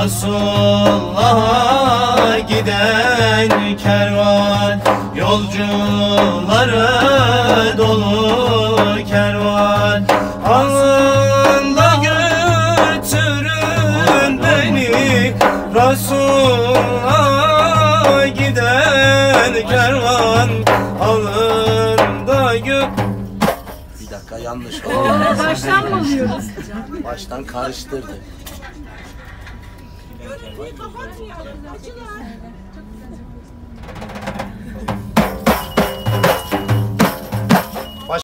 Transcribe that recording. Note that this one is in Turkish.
Resulullah'a giden kervan, yolcuları dolu kervan. Alında götürün beni, Resulullah'a giden kervan. Alında Bir dakika, yanlış oldu. Baştan mı alıyoruz? Baştan karıştırdı. Görüntüyü kapatmayalım.